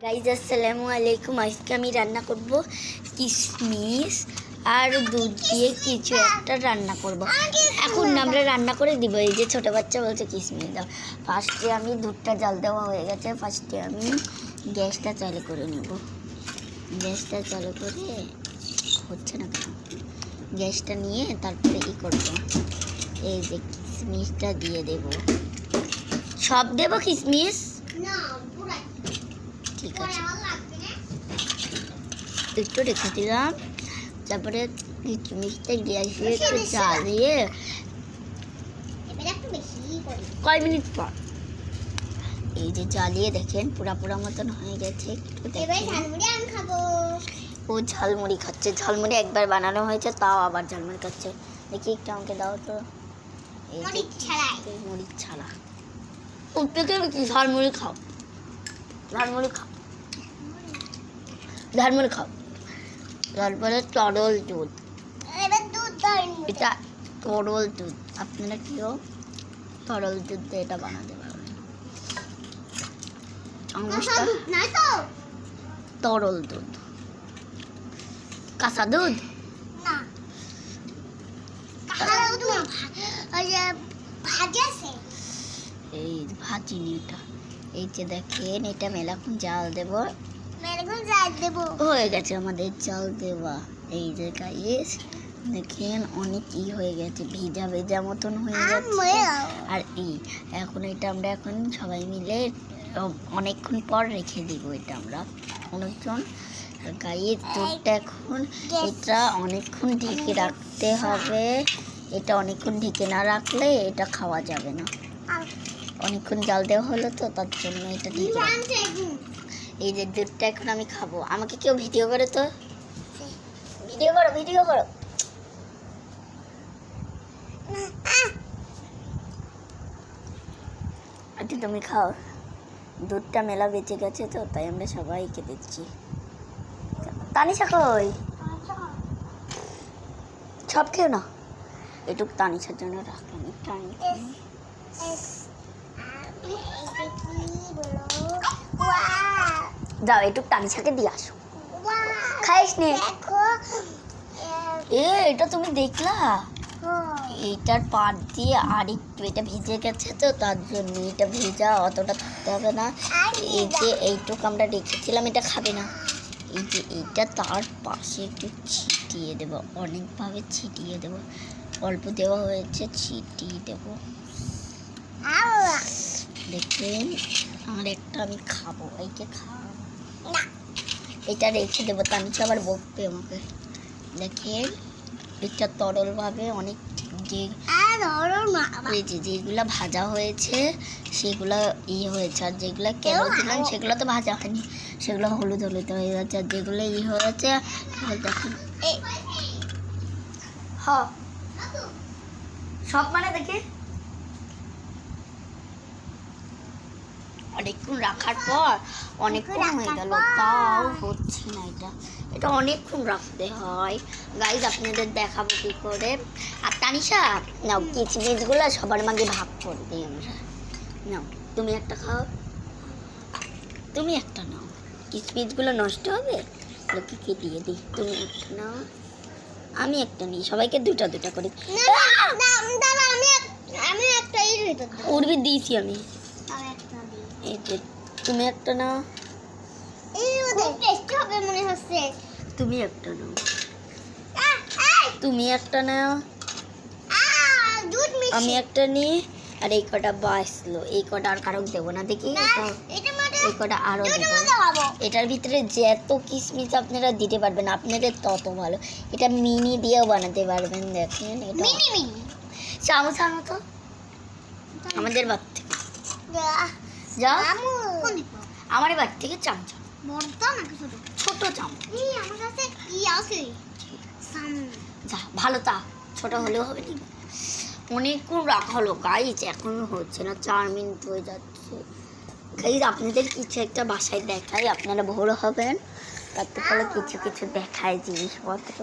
Guys আসসালামু আলাইকুম। আজকে আমি রান্না করব কিশমিশ আর দুধ দিয়ে কিছু একটা রান্না করব। এখন আমরা রান্না করে দিব। এই যে ছোটো বাচ্চা বলছে কিশমিশ দাও। ফার্স্টে আমি দুধটা জাল দেওয়া হয়ে গেছে। ফার্স্টে আমি গ্যাসটা চালু করে নেব। গ্যাসটা চালু করে হচ্ছে না কেন, গ্যাসটা নিয়ে তারপরে করব। এই যে কিশমিশটা দিয়ে দেব। সব দেব কিশমিশ? ঠিক আছে, একটু রেখে দিলাম। তারপরে কিশমিশটা গ্যাসে একটু জ্বালিয়ে কয় মিনিট পর এই যে জ্বালিয়ে দেখেন পুরা মতন হয়ে গেছে। ও ঝালমুড়ি খাচ্ছে। ঝালমুড়ি একবার বানানো হয়েছে, তাও আবার ঝালমুড়ি খাচ্ছে। দেখি একটু আমাকে দাও তো। এই মুড়ি ছাড়া ঝালমুড়ি খাও, ঝালমুড়ি খাও, ঝালমুড়ি খাও। তারপরে তরল দুধ, এটা তরল দুধ। আপনারা কেউ তরল দুধ দিয়ে এটা বানাতে পারবেন। তরল দুধ, কাঁচা দুধ এই ভাজিনি এটা। এই যে দেখেন, এটা মেলাক্ষণ জাল দেব। হয়ে গেছে আমাদের জাল দেওয়া। এই যে গাইস দেখেন অনেক হয়ে গেছে, ভিজা ভেজা মতন হয়ে যাচ্ছে। আর এখন এটা আমরা এখন সবাই মিলে অনেকক্ষণ পর রেখে দিব। এটা আমরা অনেকক্ষণ গাইস দুধটা এখন এটা অনেকক্ষণ ঢেকে রাখতে হবে। এটা অনেকক্ষণ ঢেকে না রাখলে এটা খাওয়া যাবে না। অনেকক্ষণ জাল দেওয়া হলো তো, তার জন্য এটা ঢেকে রাখতে। এই যে দুধটা এখন আমি খাবো। আমাকে কেউ ভিডিও করে তো, ভিডিও করো, ভিডিও করো। আচ্ছা তুমি খাও। দুধটা মেলা বেঁচে গেছে তো, তাই আমরা সবাইকে দিচ্ছি। তানিশা কই? সব খেও না, এটুক তানিশার জন্য রাখলাম। যাও এটুক তানিশাকে দিয়ে আসো। খাইস নে। এটা তুমি দেখলা? এইটার পাট দিয়ে আর একটু এটা ভিজে গেছে তো, তার জন্য এটা ভেজা অতটা থাকতে হবে না। এই যে এইটুকু আমরা রেখেছিলাম, এটা খাবে না। এই যে এইটা তার পাশে একটু ছিটিয়ে দেব, অনেকভাবে ছিটিয়ে দেব। অল্প দেওয়া হয়েছে, ছিটিয়ে দেব। দেখবেন আর একটা আমি খাবো। এইটা খাবো না, এটা রেখে দেবো। তানিশা আবার বকবে আমাকে। দেখেন এটা তরলভাবে অনেক যেগুলো ভাজা হয়েছে সেগুলো হয়েছে, আর যেগুলো কেন দিলাম সেগুলো তো ভাজা হয়নি, সেগুলো হলুদ হলুদ হয়ে গেছে। আর যেগুলো হয়েছে দেখুন সব মানে দেখে অনেকক্ষণ রাখার পর অনেকক্ষণ হয়ে গেল, তাও হচ্ছে না। এটা অনেকক্ষণ রাখতে হয় গাইজ, আপনাদের দেখাবো কি করে। আর তানিশা নাও কিশমিশগুলো সবার মাঝে ভাগ করে দিই আমরা। নাও তুমি একটা খাও, তুমি একটা নাও। কিশমিশগুলো নষ্ট হবে, লোককে দিয়ে দিই। তুমি একটা নাও, আমি একটা নিই। সবাইকে দুটা দুটা করে উড়বি দিয়েছি আমি। এই যে তুমি একটা নাও, তুমি একটা নাও, তুমি একটা নাও, আমি একটা নিই। আর এই কটা বাঁচলো, এই কটা আর কারো দেবো না। দেখি এই কটা আরো দেবো। এটার ভিতরে যত কিশমিশ আপনারা দিতে পারবেন আপনাদের তত ভালো। এটা মিনি দিয়েও বানাতে পারবেন। দেখেন এটা চামচ আনো তো আমাদের বাড়ি থেকে। যা আমার বাড়ি থেকে চামচ, ছোট চামচ। যা ভালো, তা ছোট হলেও হবে। অনেকক্ষণ রাখা হলো গাইজ, এখনো হচ্ছে না। 4 মিনিট হয়ে যাচ্ছে গাইজ। আপনাদের কিছু একটা বাসায় দেখাই, আপনারা ভোর হবেন। তারপরে কিছু কিছু দেখায় জিনিসপত্র,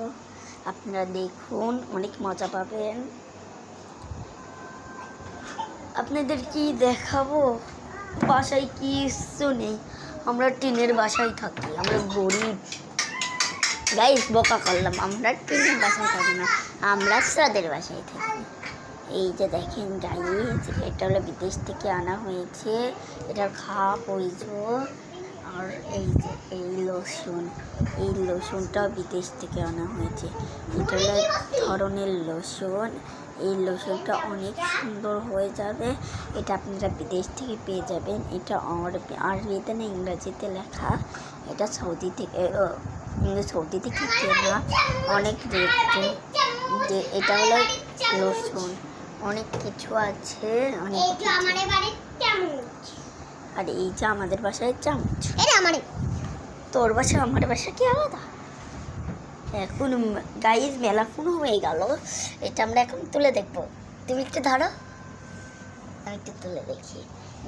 আপনারা দেখুন, অনেক মজা পাবেন। আপনাদের কি দেখাবো, বাসায় কিছু নেই। আমরা টিনের বাসায় থাকি, আমরা গরিব। গাইস বকা করলাম, আমরা টিনের বাসায় থাকি না, আমরা স্রাদের বাসায় থাকি। এই যে দেখেন গাইস, এটা হলো বিদেশ থেকে আনা হয়েছে, এটার খাওয়া প্রয়োজন। আর এই যে এই লোশনটাও বিদেশ থেকে আনা হয়েছে। এটা হলো এক ধরনের লোশন, এই লোশনটা অনেক সুন্দর হয়ে যাবে। এটা আপনারা বিদেশ থেকে পেয়ে যাবেন। এটা আরবিতে না ইংরাজিতে লেখা। এটা সৌদি থেকে কেনা, অনেক রেট। এটা হলো লোশন, অনেক কিছু আছে, অনেক কিছু। আর এই যে আমাদের বাসায় চামচ, তোর বাসা আমার বাসা কি আলাদা? এখন গাইজ মেলাফোন হয়ে গেল, এটা আমরা এখন তুলে দেখবো। তুমি একটু ধরো, আমি একটু তুলে দেখি।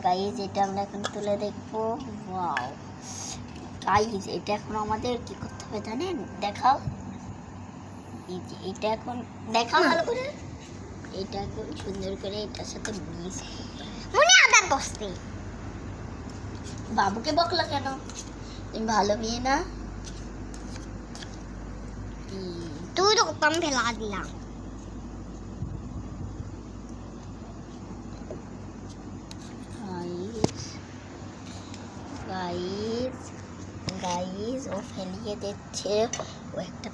গাইজ এটা আমরা এখন তুলে দেখবো। ওয়াও গাইজ, এটা এখন আমাদের কি করতে হবে জানেন? দেখাও। এই যে এটা এখন দেখাও ভালো করে। এটা এখন সুন্দর করে এটার সাথে মিক্স করতে হবে। আদার কষ্টে বাবুকে বকলা কেন? তুমি ভালো মেয়ে না? তুই তো কম ফেলা দিলাম। গাইস ও ফেলিয়ে দিচ্ছে, ও একটা